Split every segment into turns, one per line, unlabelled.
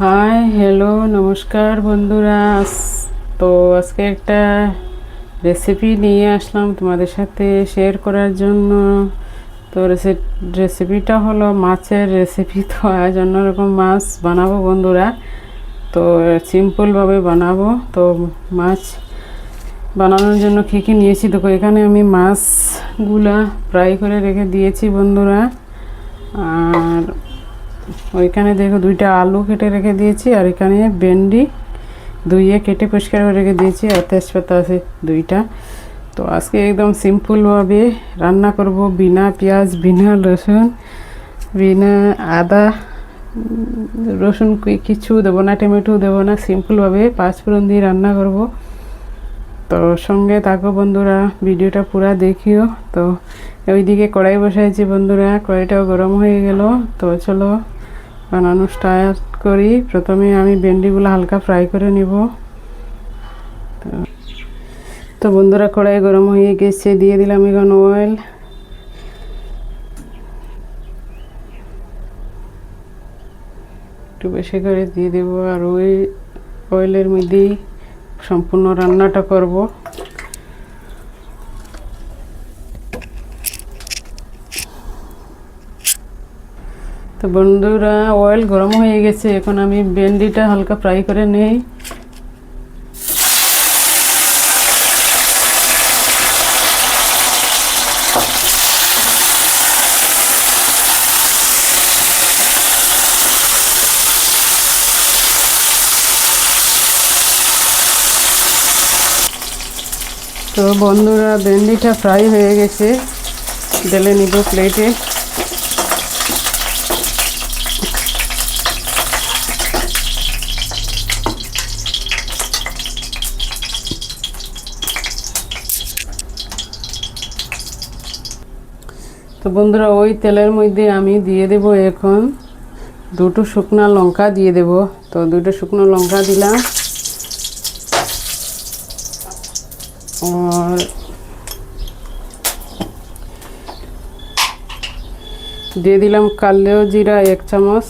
Hi hello নমস্কার বন্ধুরা। তো আজকে একটা রেসিপি নিয়ে আসলাম তোমাদের সাথে শেয়ার করার জন্য। তো রেসিপিটা হলো মাছের রেসিপি। তো আজ অন্যরকম মাছ বানাবো বন্ধুরা। তো সিম্পলভাবে বানাবো। তো মাছ বানানোর জন্য কী কী নিয়েছি দেখো, এখানে আমি মাছগুলা ফ্রাই করে রেখে দিয়েছি বন্ধুরা। আর ওইখানে দেখো দুইটা আলু কেটে রেখে দিয়েছি, আর এখানে ভেন্ডি ধুইয়ে কেটে পরিষ্কার করে রেখে দিয়েছি, আর তেজপাতা আছে দুইটা। তো আজকে একদম সিম্পলভাবে রান্না করব, বিনা পেঁয়াজ, বিনা রসুন, বিনা আদা রসুন কিছু দেবো না, টমেটো দেবো না, সিম্পলভাবে পাঁচফোড়ন দিয়ে রান্না করব। তো সঙ্গে থাকো বন্ধুরা, ভিডিওটা পুরো দেখিও। তো ওইদিকে কড়াই বসাইছি বন্ধুরা, কড়াইটাও গরম হয়ে গেল। তো চলো বানানো স্টার্ট করি। প্রথমে আমি ভেন্ডিগুলো হালকা ফ্রাই করে নিব। তো বন্ধুরা কড়াই গরম হয়ে গেছে, দিয়ে দিলাম এখন অয়েল। একটু বেশি করে দিয়ে দেব, আর ওই অয়েলের মধ্যেই সম্পূর্ণ রান্নাটা করব। তো বন্ধুরা অয়েল গরম হয়ে গেছে, এখন আমি ভেন্ডিটা হালকা ফ্রাই করে নেই। তো বন্ধুরা ভেন্ডিটা ফ্রাই হয়ে গেছে, ঢেলে নিব প্লেটে। তো বন্ধুরা ওই তেলের মধ্যে আমি দিয়ে দেব এখন দুটো শুকনো লঙ্কা দিয়ে দেব। তো দুটো শুকনো লঙ্কা দিলাম, আর দিয়ে দিলাম কালো জিরা 1 চামচ,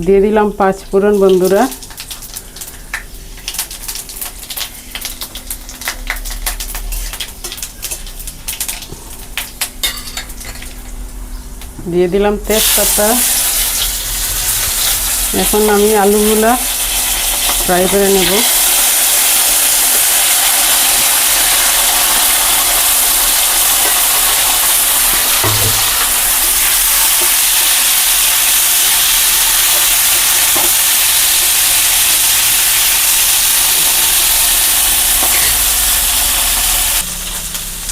দিয়ে দিলাম পাঁচফোড়ন বন্ধুরা, দিয়ে দিলাম তেজপাতা। এখন আমি আলুগুলা ফ্রাই করে নেব।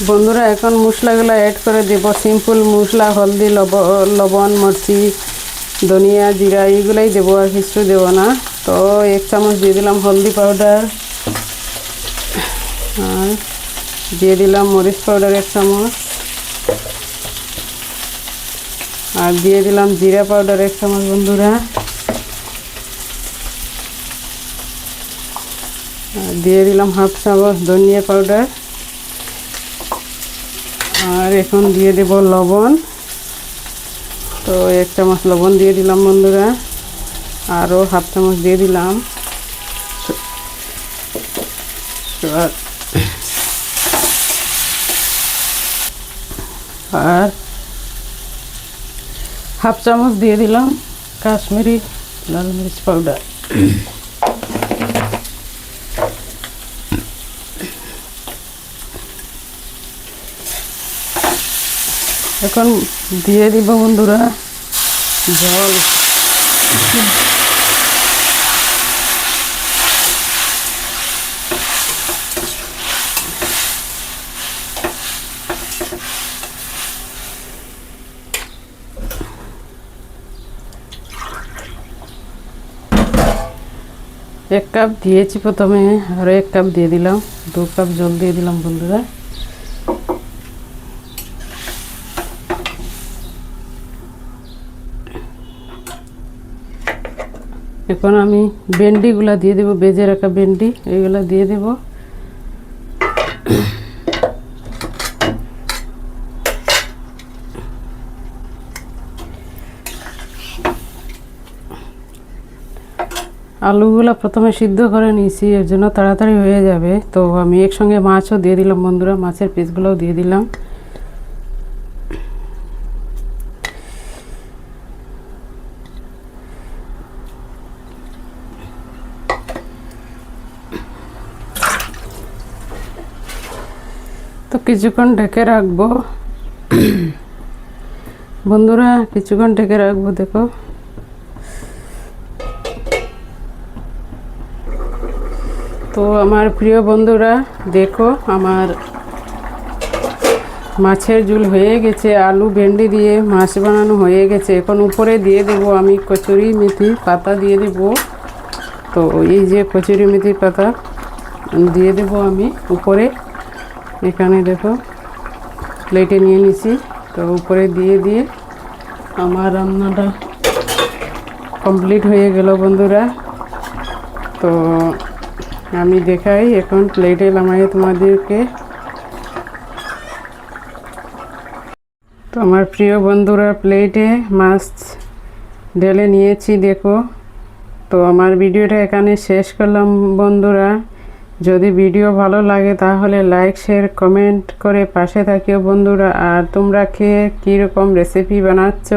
বন্ধুরা এখন মশলাগুলো অ্যাড করে দেব, সিম্পল মশলা, হলদি, লবণ, মরচি, ধনিয়া, জিরা এইগুলাই দেবো, আর কিছু দেবো না। তো 1 চামচ দিয়ে দিলাম হলদি পাউডার, আর দিয়ে দিলাম মরিচ পাউডার 1 চামচ, আর দিয়ে দিলাম জিরা পাউডার 1 চামচ বন্ধুরা, আর দিয়ে দিলাম 1/2 চামচ ধনিয়া পাউডার, আর এখন দিয়ে দেব লবণ। তো 1 চামচ লবণ দিয়ে দিলাম বন্ধুরা, আরও 1/2 চামচ দিয়ে দিলাম, আর 1/2 চামচ দিয়ে দিলাম কাশ্মীরি লাল মরিচ পাউডার। এখন দিয়ে দিব বন্ধুরা জল। এক কাপ দিয়েছি প্রথমে, আরও 1 কাপ দিয়ে দিলাম, 2 কাপ জল দিয়ে দিলাম বন্ধুরা। এখন আমি ভেন্ডিগুলা দিয়ে দেব, বেজে রাখা ভেন্ডি এইগুলা দিয়ে দেব। আলুগুলো প্রথমে সিদ্ধ করে নিয়েছি, এর জন্য তাড়াতাড়ি হয়ে যাবে। তো আমি একসঙ্গে মাছও দিয়ে দিলাম বন্ধুরা, মাছের পিসগুলোও দিয়ে দিলাম। তো কিছুক্ষণ ঢেকে রাখবো বন্ধুরা, কিছুক্ষণ ঢেকে রাখবো। দেখো তো আমার প্রিয় বন্ধুরা, দেখো আমার মাছের ঝোল হয়ে গেছে, আলু ভেন্ডি দিয়ে মাছ বানানো হয়ে গেছে। এখন উপরে দিয়ে দেব আমি কচুরি মেথি পাতা দিয়ে দেব। তো এই যে কচুরি মেথি পাতা দিয়ে দেব আমি উপরে। এখানে দেখো প্লেটে নিয়ে নিছি, তো উপরে দিয়ে দিয়ে আমার রান্নাটা কমপ্লিট হয়ে গেল বন্ধুরা। তো আমি দেখাই এখন প্লেটে নামাই তোমাদেরকে। তো আমার প্রিয় বন্ধুরা, প্লেটে মাছ ঢেলে নিয়েছি দেখো। তো আমার ভিডিওটা এখানে শেষ করলাম বন্ধুরা। যদি ভিডিও ভালো লাগে তাহলে লাইক শেয়ার কমেন্ট করে পাশে থাকিও বন্ধুরা। আর তোমরা খেয়ে কীরকম রেসিপি বানাচ্ছ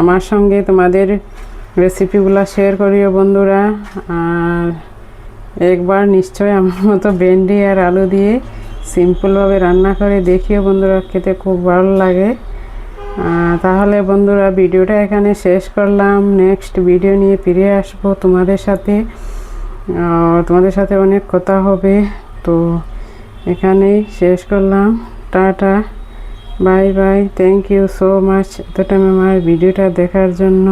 আমার সঙ্গে তোমাদের রেসিপিগুলো শেয়ার করিও বন্ধুরা। আর একবার নিশ্চয় আমার মতো ভেন্ডি আর আলু দিয়ে সিম্পলভাবে রান্না করে দেখিও বন্ধুরা, খেতে খুব ভালো লাগে। তাহলে বন্ধুরা ভিডিওটা এখানে শেষ করলাম। নেক্সট ভিডিও নিয়ে ফিরে আসবো তোমাদের সাথে অনেক কথা হবে। তো এখানেই শেষ করলাম, tata bye bye. Thank you so much এত টাইম আমার ভিডিওটা দেখার জন্য।